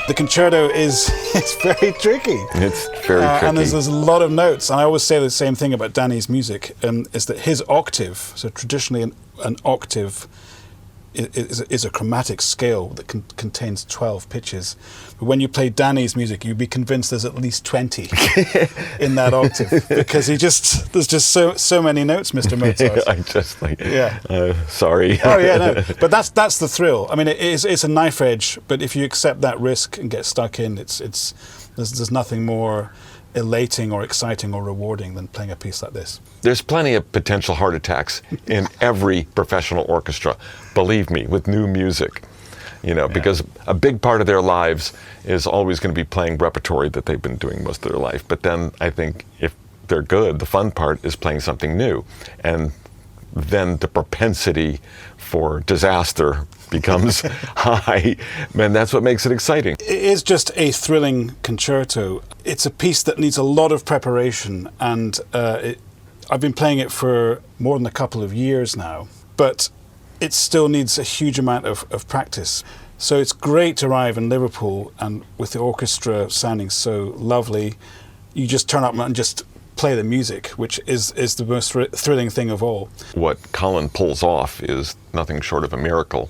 The concerto is it's very tricky. It's very tricky. And there's a lot of notes. And I always say the same thing about Danny's music, is that his octave, so traditionally an octave is a chromatic scale that contains 12 pitches. But when you play Danny's music, you'd be convinced there's at least 20 in that octave, because there's just so many notes, Mr. Mozart. I just sorry. Oh yeah, no. But that's the thrill. I mean, it's a knife edge, but if you accept that risk and get stuck in, there's nothing more elating or exciting or rewarding than playing a piece like this. There's plenty of potential heart attacks in every professional orchestra, believe me, with new music. Because a big part of their lives is always going to be playing repertory that they've been doing most of their life. But then I think if they're good, the fun part is playing something new. And then the propensity for disaster becomes high. Man, that's what makes it exciting. It is just a thrilling concerto. It's a piece that needs a lot of preparation, and I've been playing it for more than a couple of years now, but it still needs a huge amount of practice. So it's great to arrive in Liverpool, and with the orchestra sounding so lovely, you just turn up and just play the music, which is the most thrilling thing of all. What Colin pulls off is nothing short of a miracle.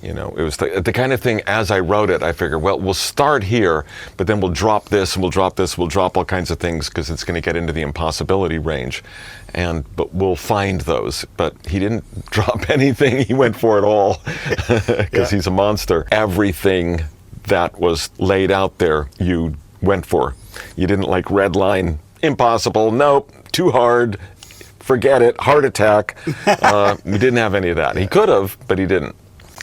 It was the kind of thing, as I wrote it, I figured, well, we'll start here, but then we'll drop this, and we'll drop this, we'll drop all kinds of things, because it's going to get into the impossibility range. But we'll find those. But he didn't drop anything. He went for it all, because he's a monster. Everything that was laid out there, you went for. You didn't red line, impossible, nope, too hard, forget it, heart attack. We didn't have any of that. He could have, but he didn't.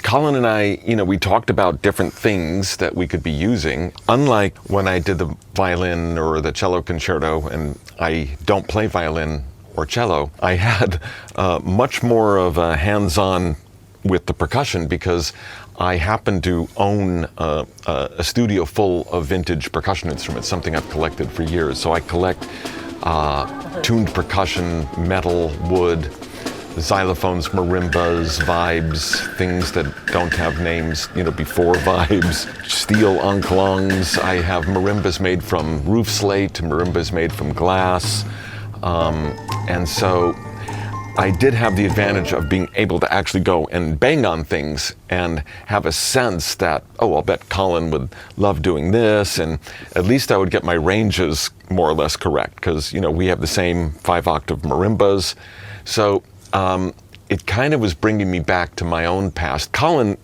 Colin and I, we talked about different things that we could be using. Unlike when I did the violin or the cello concerto, and I don't play violin or cello, I had much more of a hands-on with the percussion, because I happen to own a studio full of vintage percussion instruments, something I've collected for years. So I collect tuned percussion, metal, wood, xylophones, marimbas, vibes, things that don't have names, before vibes, steel enclongs. I have marimbas made from roof slate, marimbas made from glass. And so I did have the advantage of being able to actually go and bang on things and have a sense that, I'll bet Colin would love doing this, and at least I would get my ranges more or less correct, because, we have the same 5-octave marimbas. So it kind of was bringing me back to my own past. Colin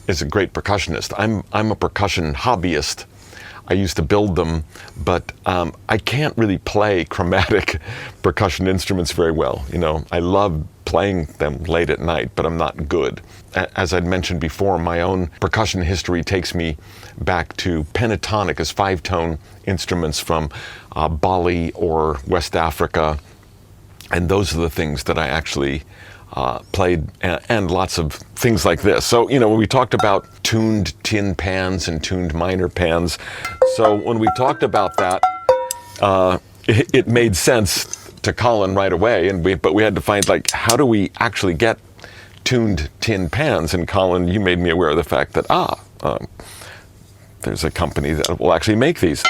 is a great percussionist. I'm a percussion hobbyist. I used to build them, but I can't really play chromatic percussion instruments very well. I love playing them late at night, but I'm not good. As I'd mentioned before, my own percussion history takes me back to pentatonic as 5-tone instruments from Bali or West Africa. And those are the things that I actually played, and lots of things like this. So, when we talked about tuned tin pans and tuned minor pans, so when we talked about that, it made sense to Colin right away, but we had to find, how do we actually get tuned tin pans? And Colin, you made me aware of the fact that, there's a company that will actually make these.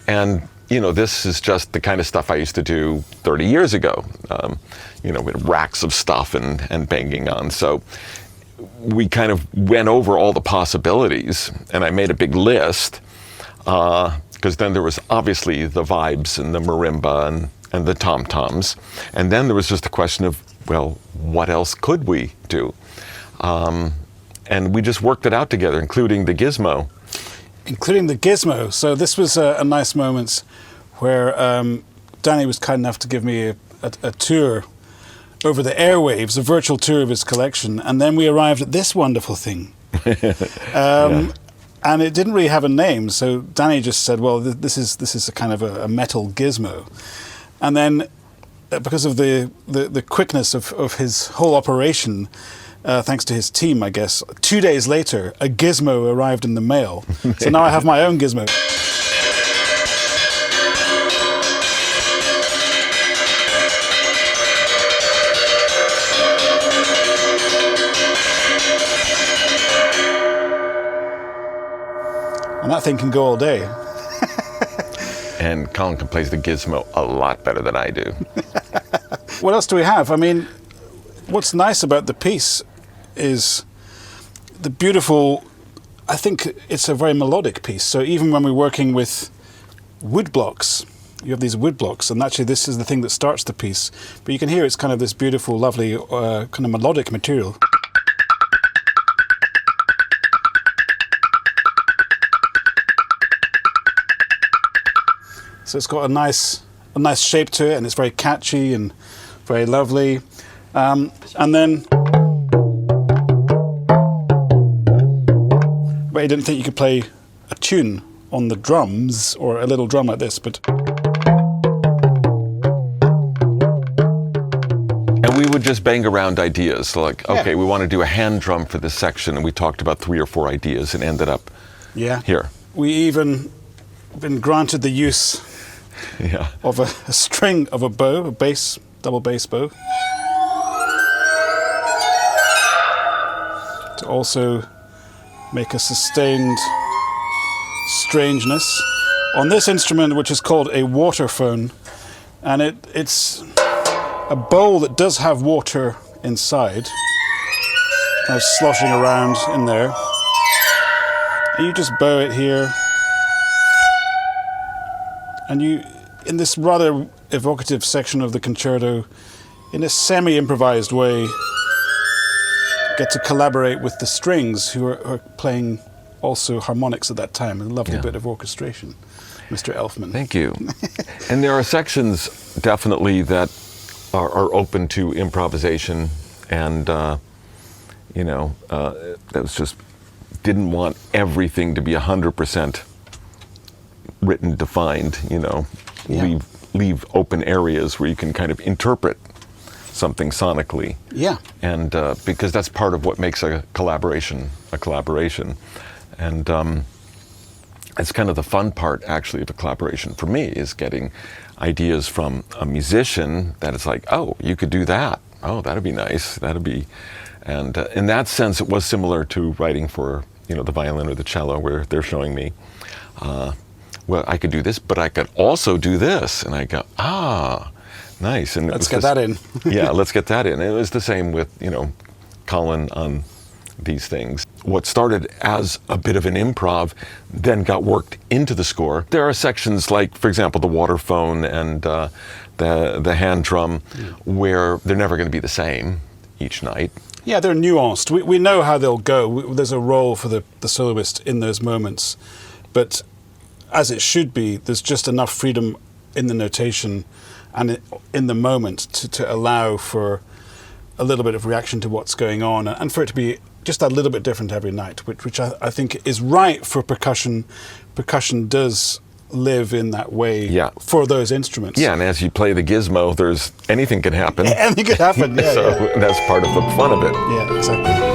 And, this is just the kind of stuff I used to do 30 years ago, with racks of stuff and banging on. So we kind of went over all the possibilities, and I made a big list, because then there was obviously the vibes and the marimba and the tom-toms. And then there was just a question of, well, what else could we do? And we just worked it out together, including the Gizmo. Including the Gizmo. So this was a nice moment where Danny was kind enough to give me a tour over the airwaves, a virtual tour of his collection, and then we arrived at this wonderful thing. And it didn't really have a name, so Danny just said, well, this is a kind of a metal gizmo. And then, because of the quickness of his whole operation, thanks to his team, I guess, 2 days later, a gizmo arrived in the mail. So now I have my own gizmo. And that thing can go all day. And Colin can play the Gizmo a lot better than I do. What else do we have? I mean, what's nice about the piece is the beautiful, I think it's a very melodic piece. So even when we're working with wood blocks, you have these wood blocks, and actually this is the thing that starts the piece. But you can hear it's kind of this beautiful, lovely, kind of melodic material. So it's got a nice shape to it, and it's very catchy and very lovely. And then, but I didn't think you could play a tune on the drums or a little drum like this, but. And we would just bang around ideas, like, okay, we want to do a hand drum for this section, and we talked about 3 or 4 ideas and ended up here. We even been granted the use of a string of a bow, a bass, double bass bow, to also make a sustained strangeness on this instrument, which is called a waterphone, and it's a bowl that does have water inside, kind of sloshing around in there. And you just bow it here, and you, in this rather evocative section of the concerto, in a semi-improvised way, get to collaborate with the strings, who are playing also harmonics at that time. A lovely bit of orchestration, Mr. Elfman. Thank you. And there are sections definitely that are open to improvisation, and that was just, didn't want everything to be 100% written, defined, leave open areas where you can kind of interpret something sonically. Yeah. And because that's part of what makes a collaboration a collaboration. And it's kind of the fun part, actually, of a collaboration for me, is getting ideas from a musician that it's like, oh, you could do that. Oh, that'd be nice. That'd be, and in that sense, it was similar to writing for, the violin or the cello, where they're showing me, well, I could do this, but I could also do this. And I go, nice. And let's get that in. Yeah, let's get that in. It was the same with, Colin on these things. What started as a bit of an improv then got worked into the score. There are sections like, for example, the waterphone and the hand drum, where they're never going to be the same each night. Yeah, they're nuanced. We know how they'll go. There's a role for the soloist in those moments. But as it should be, there's just enough freedom in the notation and in the moment to allow for a little bit of reaction to what's going on, and for it to be just a little bit different every night, which I think is right for percussion. Percussion does live in that way for those instruments. Yeah, and as you play the Gizmo, anything can happen. Anything can happen, so that's part of the fun of it. Yeah, exactly.